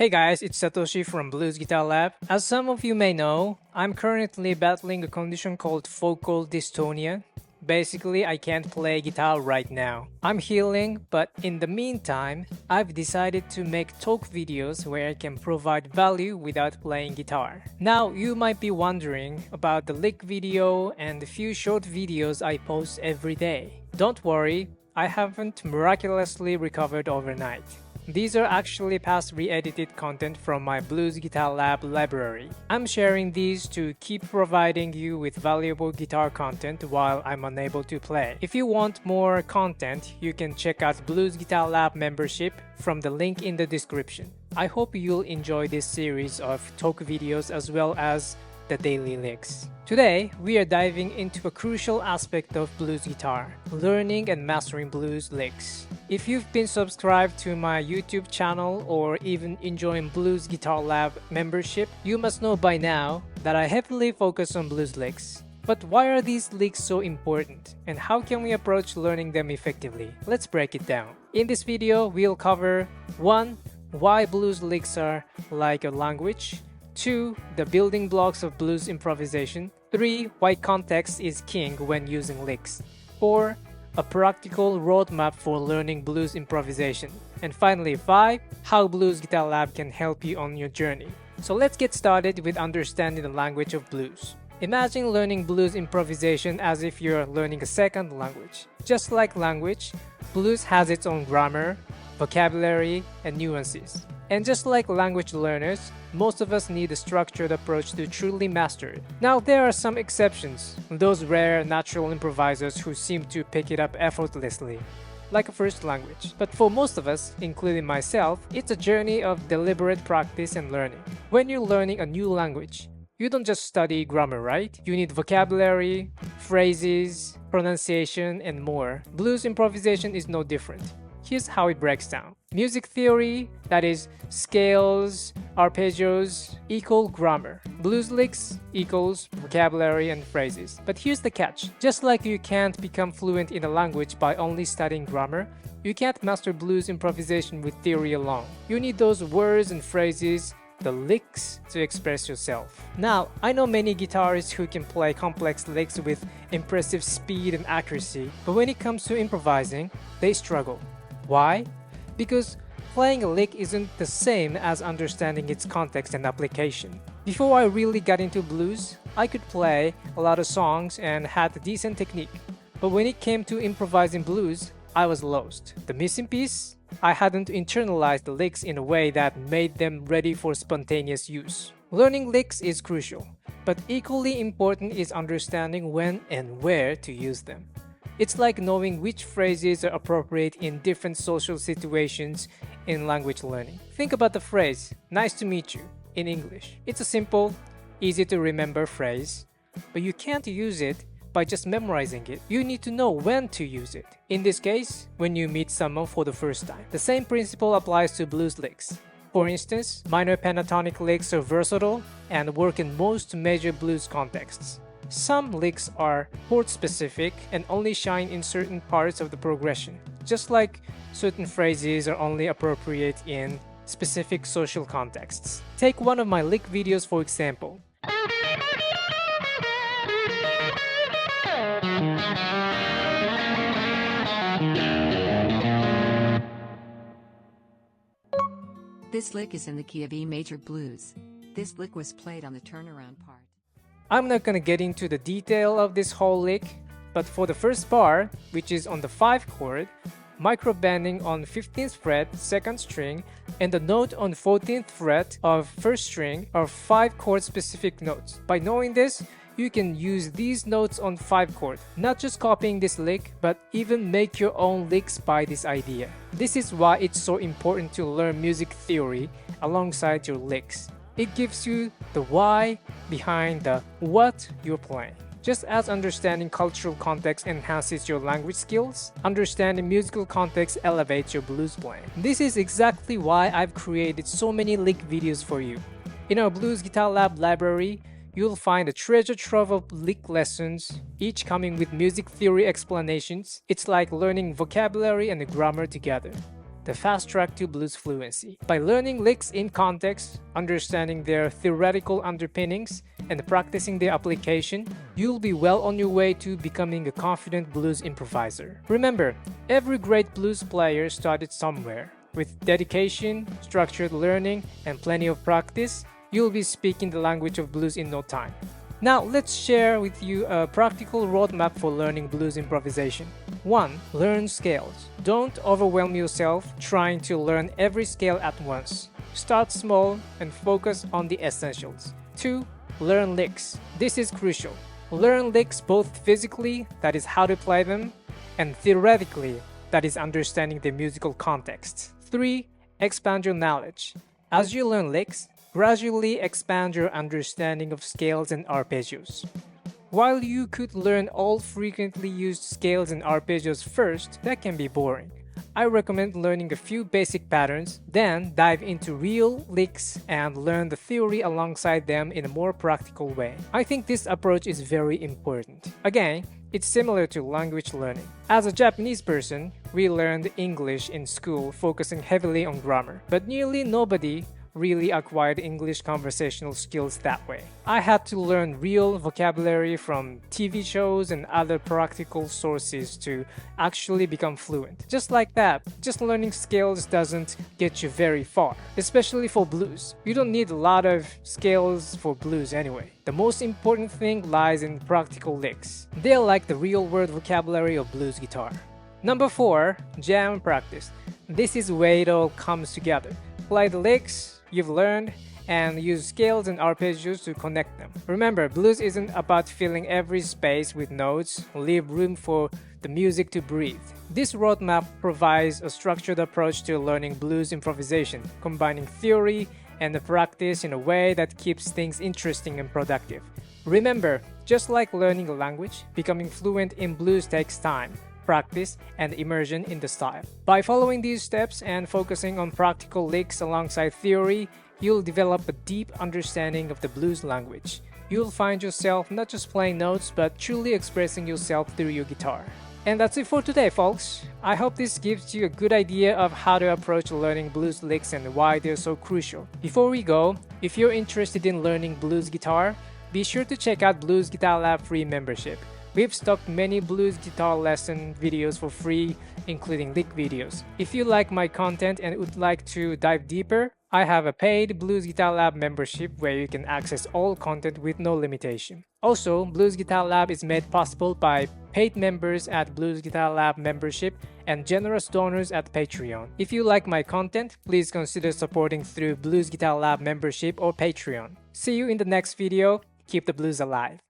Hey guys, it's Satoshi from Blues Guitar Lab. As some of you may know, I'm currently battling a condition called vocal dystonia. Basically, I can't play guitar right now. I'm healing, but in the meantime, I've decided to make talk videos where I can provide value without playing guitar. Now, you might be wondering about the lick video and the few short videos I post every day. Don't worry, I haven't miraculously recovered overnight. These are actually past re-edited content from my Blues Guitar Lab library. I'm sharing these to keep providing you with valuable guitar content while I'm unable to play. If you want more content, you can check out Blues Guitar Lab membership from the link in the description. I hope you'll enjoy this series of talk videos as well as the daily licks. Today, we are diving into a crucial aspect of blues guitar, learning and mastering blues licks. If you've been subscribed to my YouTube channel or even enjoying Blues Guitar Lab membership, you must know by now that I heavily focus on blues licks. But why are these licks so important, and how can we approach learning them effectively? Let's break it down. In this video, we'll cover 1. Why blues licks are like a language. 2. The building blocks of blues improvisation. 3. Why context is king when using licks. 4. A practical roadmap for learning blues improvisation. And finally, 5. How Blues Guitar Lab can help you on your journey. So let's get started with understanding the language of blues. Imagine learning blues improvisation as if you're learning a second language. Just like language, blues has its own grammar, vocabulary, and nuances. And just like language learners, most of us need a structured approach to truly master it. Now, there are some exceptions, those rare natural improvisers who seem to pick it up effortlessly, like a first language. But for most of us, including myself, it's a journey of deliberate practice and learning. When you're learning a new language, you don't just study grammar, right? You need vocabulary, phrases, pronunciation, and more. Blues improvisation is no different. Here's how it breaks down. Music theory, that is, scales, arpeggios, equal grammar. Blues licks equals vocabulary and phrases. But here's the catch. Just like you can't become fluent in a language by only studying grammar, you can't master blues improvisation with theory alone. You need those words and phrases, the licks, to express yourself. Now, I know many guitarists who can play complex licks with impressive speed and accuracy, but when it comes to improvising, they struggle. Why? Because playing a lick isn't the same as understanding its context and application. Before I really got into blues, I could play a lot of songs and had a decent technique. But when it came to improvising blues, I was lost. The missing piece? I hadn't internalized the licks in a way that made them ready for spontaneous use. Learning licks is crucial, but equally important is understanding when and where to use them. It's like knowing which phrases are appropriate in different social situations in language learning. Think about the phrase, "nice to meet you," in English. It's a simple, easy to remember phrase, but you can't use it by just memorizing it. You need to know when to use it. In this case, when you meet someone for the first time. The same principle applies to blues licks. For instance, minor pentatonic licks are versatile and work in most major blues contexts. Some licks are chord-specific and only shine in certain parts of the progression, just like certain phrases are only appropriate in specific social contexts. Take one of my lick videos for example. This lick is in the key of E major blues. This lick was played on the turnaround part. I'm not gonna get into the detail of this whole lick, but for the first bar, which is on the 5 chord, micro bending on 15th fret, 2nd string, and the note on 14th fret of 1st string are 5 chord specific notes. By knowing this, you can use these notes on 5 chord, not just copying this lick, but even make your own licks by this idea. This is why it's so important to learn music theory alongside your licks. It gives you the why behind the what you're playing. Just as understanding cultural context enhances your language skills, understanding musical context elevates your blues playing. This is exactly why I've created so many lick videos for you. In our Blues Guitar Lab library, you'll find a treasure trove of lick lessons, each coming with music theory explanations. It's like learning vocabulary and grammar together. the fast track to blues fluency. By learning licks in context, understanding their theoretical underpinnings, and practicing their application, you'll be well on your way to becoming a confident blues improviser. Remember, every great blues player started somewhere. With dedication, structured learning, and plenty of practice, you'll be speaking the language of blues in no time. Now, let's share with you a practical roadmap for learning blues improvisation. 1. Learn scales. Don't overwhelm yourself trying to learn every scale at once. Start small and focus on the essentials. 2. Learn licks. This is crucial. Learn licks both physically, that is how to play them, and theoretically, that is understanding the musical context. 3. Expand your knowledge. As you learn licks, gradually expand your understanding of scales and arpeggios. While you could learn all frequently used scales and arpeggios first, that can be boring. I recommend learning a few basic patterns, then dive into real licks and learn the theory alongside them in a more practical way. I think this approach is very important. Again, it's similar to language learning. As a Japanese person, we learned English in school focusing heavily on grammar, but nearly nobody really acquired English conversational skills that way. I had to learn real vocabulary from TV shows and other practical sources to actually become fluent. Just like that, just learning scales doesn't get you very far, especially for blues. You don't need a lot of scales for blues anyway. The most important thing lies in practical licks. They're like the real-world vocabulary of blues guitar. Number 4. Jam practice. This is where it all comes together. Play the licks you've learned and use scales and arpeggios to connect them. Remember, blues isn't about filling every space with notes. Leave room for the music to breathe. This roadmap provides a structured approach to learning blues improvisation, combining theory and the practice in a way that keeps things interesting and productive. Remember, just like learning a language, becoming fluent in blues takes time, practice, and immersion in the style. By following these steps and focusing on practical licks alongside theory, you'll develop a deep understanding of the blues language. You'll find yourself not just playing notes, but truly expressing yourself through your guitar. And that's it for today, folks. I hope this gives you a good idea of how to approach learning blues licks and why they're so crucial. Before we go, if you're interested in learning blues guitar, be sure to check out Blues Guitar Lab free membership. We've stocked many blues guitar lesson videos for free, including lick videos. If you like my content and would like to dive deeper, I have a paid Blues Guitar Lab membership where you can access all content with no limitation. Also, Blues Guitar Lab is made possible by paid members at Blues Guitar Lab membership and generous donors at Patreon. If you like my content, please consider supporting through Blues Guitar Lab membership or Patreon. See you in the next video. Keep the blues alive.